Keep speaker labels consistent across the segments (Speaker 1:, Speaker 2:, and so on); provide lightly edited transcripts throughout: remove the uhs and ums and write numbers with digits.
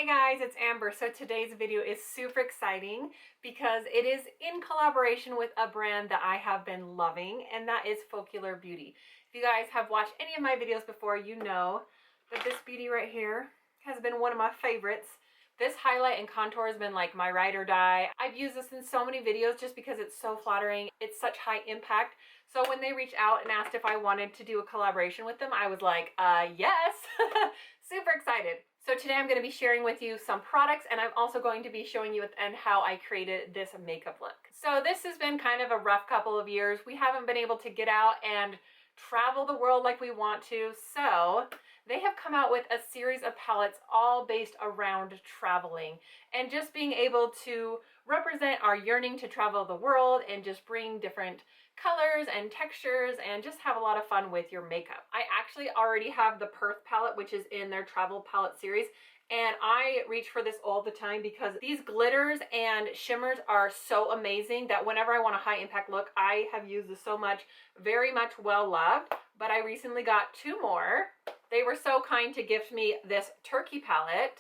Speaker 1: Hey guys, it's Amber. So today's video is super exciting because it is in collaboration with a brand that I have been loving, and that is Focallure Beauty. If you guys have watched any of my videos before, you know that this beauty right here has been one of my favorites. This highlight and contour has been like my ride or die. I've used this in so many videos just because it's so flattering. It's such high impact. So when they reached out and asked if I wanted to do a collaboration with them, I was like, yes, super excited. So today I'm going to be sharing with you some products, and I'm also going to be showing you at the end how I created this makeup look. So this has been kind of a rough couple of years. We haven't been able to get out and travel the world like we want to. So they have come out with a series of palettes all based around traveling and just being able to represent our yearning to travel the world and just bring different colors and textures and just have a lot of fun with your makeup. I actually already have the Perth palette, which is in their travel palette series, and I reach for this all the time because these glitters and shimmers are so amazing that whenever I want a high impact look, I have used this so much. Very much well loved, but I recently got two more. They were so kind to gift me this turkey palette.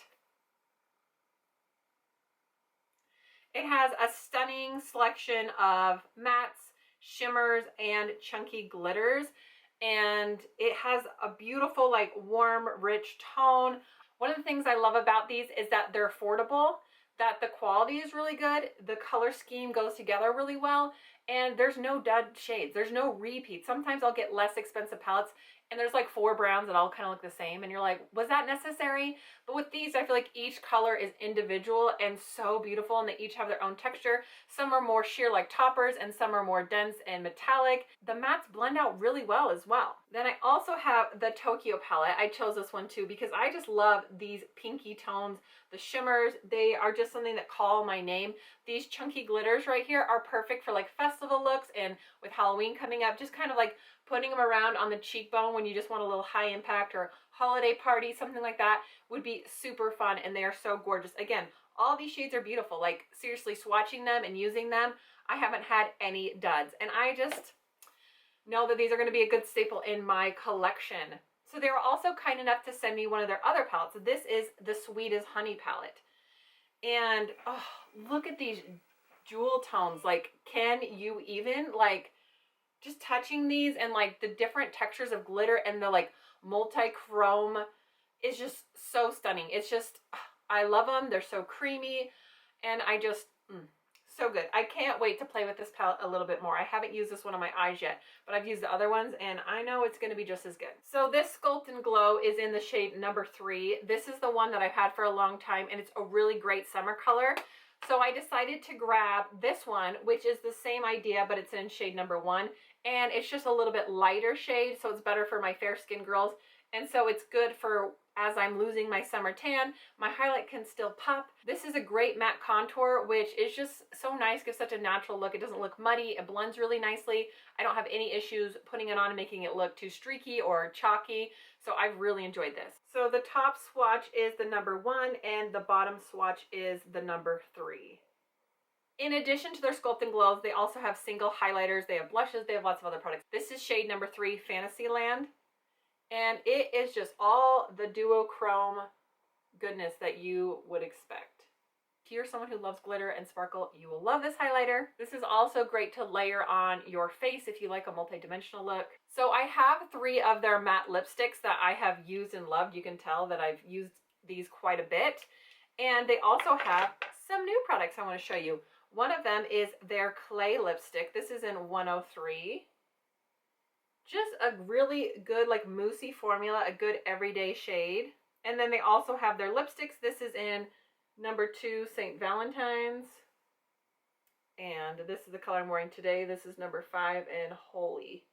Speaker 1: It has a stunning selection of mattes, shimmers, and chunky glitters, and it has a beautiful, like, warm, rich tone. One of the things I love about these is that they're affordable, that the quality is really good, the color scheme goes together really well, and there's no dud shades. There's no repeat. Sometimes I'll get less expensive palettes and there's like 4 browns that all kind of look the same, and you're like, was that necessary? But with these, I feel like each color is individual and so beautiful, and they each have their own texture. Some are more sheer like toppers and some are more dense and metallic. The mattes blend out really well as well. Then I also have the Tokyo palette. I chose this one too because I just love these pinky tones. The shimmers, they are just something that call my name. These chunky glitters right here are perfect for like festival looks, and with Halloween coming up, just kind of like putting them around on the cheekbone when you just want a little high impact, or holiday party, something like that would be super fun, and they are so gorgeous. Again, all these shades are beautiful. Like, seriously, swatching them and using them, I haven't had any duds, and I just know that these are going to be a good staple in my collection. So they were also kind enough to send me one of their other palettes. This is the Sweet as Honey palette, and oh, look at these jewel tones. Like, can you even, like, just touching these and like the different textures of glitter and the like multi-chrome is just so stunning. It's just, I love them. They're so creamy, and I just, so good. I can't wait to play with this palette a little bit more. I haven't used this one on my eyes yet, but I've used the other ones and I know it's going to be just as good. So this Sculpt and Glow is in the shade number 3. This is the one that I've had for a long time, and it's a really great summer color. So I decided to grab this one, which is the same idea, but it's in shade number 1. And it's just a little bit lighter shade, so it's better for my fair skinned girls. And so it's good for as I'm losing my summer tan, my highlight can still pop. This is a great matte contour, which is just so nice, gives such a natural look. It doesn't look muddy, it blends really nicely. I don't have any issues putting it on and making it look too streaky or chalky, so I've really enjoyed this. So the top swatch is the number 1 and the bottom swatch is the number 3. In addition to their Sculpt and Glows, they also have single highlighters, they have blushes, they have lots of other products. This is shade number 3, Fantasyland. And it is just all the duochrome goodness that you would expect. If you're someone who loves glitter and sparkle, you will love this highlighter. This is also great to layer on your face if you like a multi-dimensional look. So I have 3 of their matte lipsticks that I have used and loved. You can tell that I've used these quite a bit. And they also have some new products I want to show you. One of them is their clay lipstick. This is in 103. Just a really good, like, moussey formula, a good everyday shade. And then they also have their lipsticks. This is in number 2, St. Valentine's. And this is the color I'm wearing today. This is number 5 in Holy.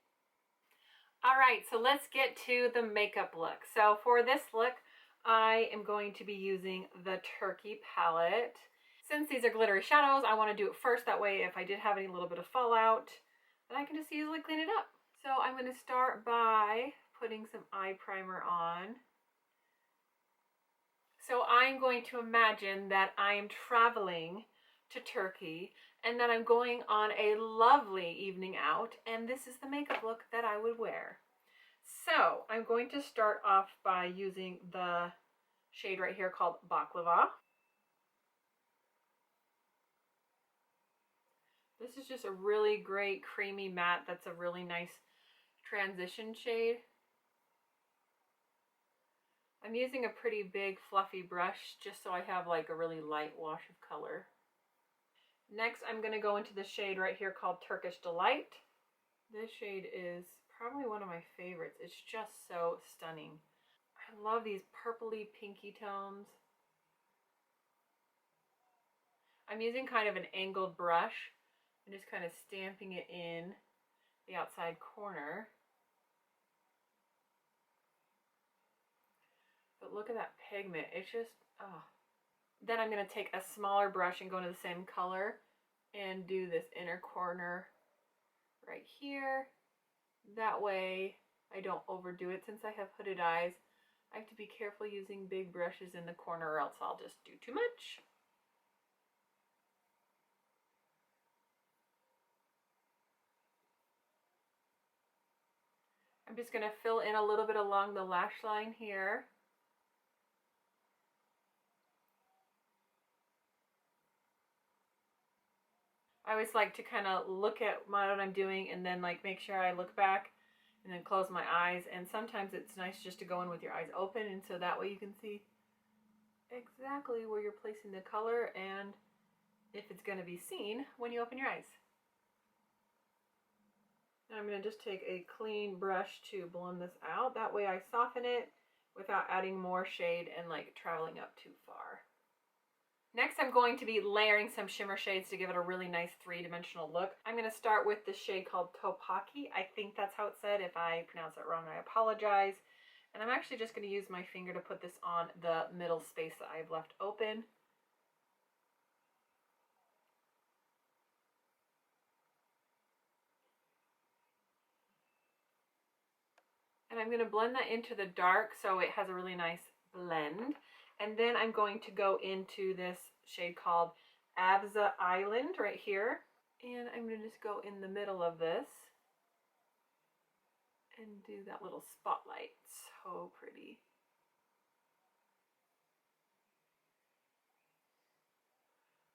Speaker 1: All right, so let's get to the makeup look. So for this look, I am going to be using the Turkey palette. Since these are glittery shadows, I want to do it first. That way, if I did have any little bit of fallout, then I can just easily clean it up. So I'm going to start by putting some eye primer on. So I'm going to imagine that I am traveling to Turkey and that I'm going on a lovely evening out, and this is the makeup look that I would wear. So I'm going to start off by using the shade right here called Baklava. This is just a really great creamy matte that's a really nice transition shade. I'm using a pretty big fluffy brush just so I have like a really light wash of color. Next, I'm going to go into the shade right here called Turkish Delight. This shade is probably one of my favorites. It's just so stunning. I love these purpley pinky tones. I'm using kind of an angled brush and just kind of stamping it in the outside corner. But look at that pigment. It's just, oh. Then I'm going to take a smaller brush and go into the same color and do this inner corner right here. That way I don't overdo it. Since I have hooded eyes, I have to be careful using big brushes in the corner or else I'll just do too much. I'm just going to fill in a little bit along the lash line here. I always like to kind of look at what I'm doing and then like make sure I look back and then close my eyes. And sometimes it's nice just to go in with your eyes open, and so that way you can see exactly where you're placing the color and if it's going to be seen when you open your eyes. And I'm going to just take a clean brush to blend this out. That way I soften it without adding more shade and like traveling up too far. Next, I'm going to be layering some shimmer shades to give it a really nice three-dimensional look. I'm going to start with the shade called Topaki. I think that's how it's said. If I pronounce it wrong, I apologize. And I'm actually just going to use my finger to put this on the middle space that I've left open. And I'm going to blend that into the dark so it has a really nice blend. And then I'm going to go into this shade called Abza Island right here. And I'm going to just go in the middle of this and do that little spotlight. So pretty.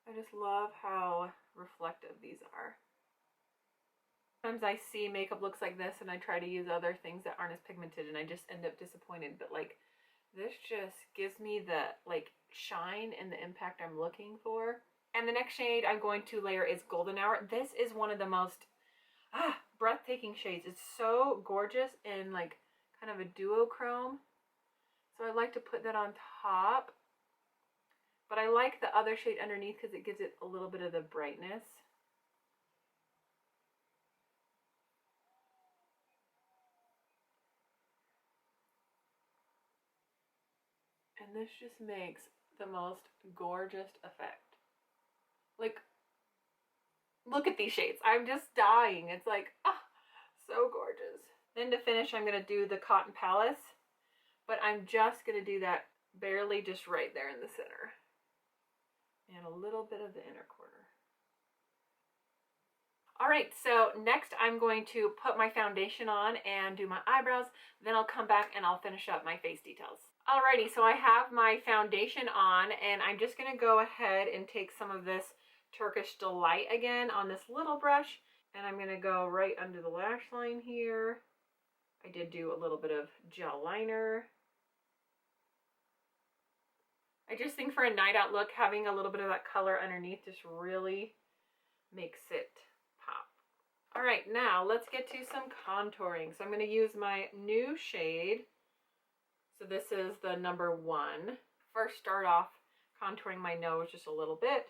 Speaker 1: I just love how reflective these are. Sometimes I see makeup looks like this and I try to use other things that aren't as pigmented and I just end up disappointed. But like this just gives me the like shine and the impact I'm looking for. And the next shade I'm going to layer is Golden Hour. This is one of the most breathtaking shades. It's so gorgeous in like kind of a duochrome. So I like to put that on top. But I like the other shade underneath because it gives it a little bit of the brightness. And this just makes the most gorgeous effect. Like, look at these shades. I'm just dying. It's like, so gorgeous. Then to finish, I'm going to do the Cotton Palace. But I'm just going to do that barely just right there in the center. And a little bit of the inner corner. Alright, so next I'm going to put my foundation on and do my eyebrows. Then I'll come back and I'll finish up my face details. Alrighty, so I have my foundation on and I'm just going to go ahead and take some of this Turkish Delight again on this little brush. And I'm going to go right under the lash line here. I did do a little bit of gel liner. I just think for a night out look, having a little bit of that color underneath just really makes it pop. All right, now let's get to some contouring. So I'm going to use my new shade. So this is the number 1. First, start off contouring my nose just a little bit.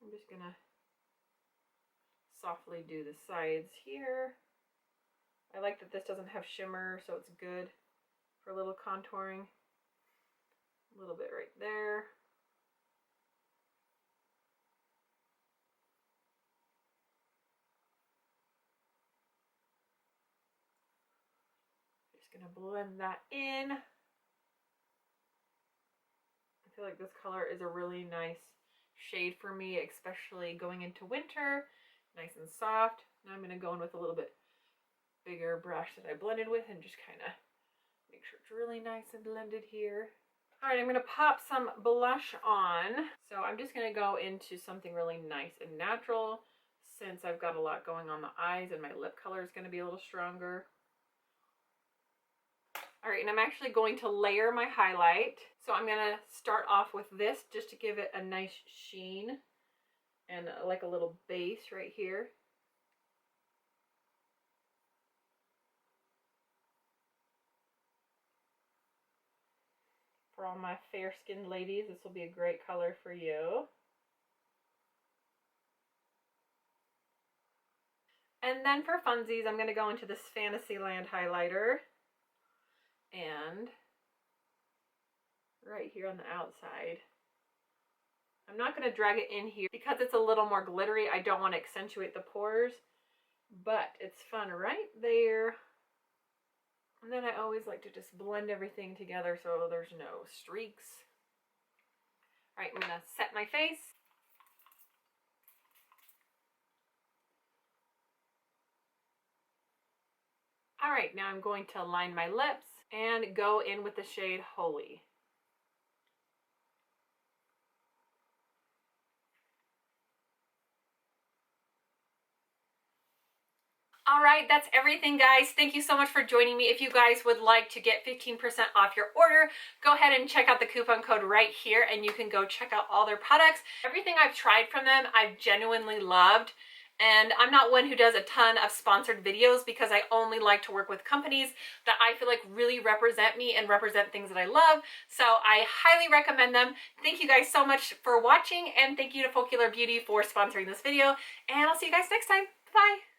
Speaker 1: I'm just going to softly do the sides here. I like that this doesn't have shimmer, so it's good for a little contouring. A little bit right there. Just gonna blend that in. I feel like this color is a really nice shade for me, especially going into winter. Nice and soft. Now I'm gonna go in with a little bit bigger brush that I blended with and just kind of make sure it's really nice and blended here. All right, I'm gonna pop some blush on. So I'm just gonna go into something really nice and natural since I've got a lot going on the eyes and my lip color is gonna be a little stronger. All right, and I'm actually going to layer my highlight. So I'm gonna start off with this just to give it a nice sheen and like a little base right here. For all my fair-skinned ladies, this will be a great color for you. And then for funsies, I'm going to go into this Fantasyland highlighter. And right here on the outside. I'm not going to drag it in here because it's a little more glittery. I don't want to accentuate the pores, but it's fun right there. And then I always like to just blend everything together so there's no streaks. All right, I'm going to set my face. All right, now I'm going to line my lips and go in with the shade Holy. All right, that's everything, guys. Thank you so much for joining me. If you guys would like to get 15% off your order, go ahead and check out the coupon code right here, and you can go check out all their products. Everything I've tried from them, I've genuinely loved. And I'm not one who does a ton of sponsored videos because I only like to work with companies that I feel like really represent me and represent things that I love. So I highly recommend them. Thank you guys so much for watching, and thank you to Focallure Beauty for sponsoring this video. And I'll see you guys next time. Bye.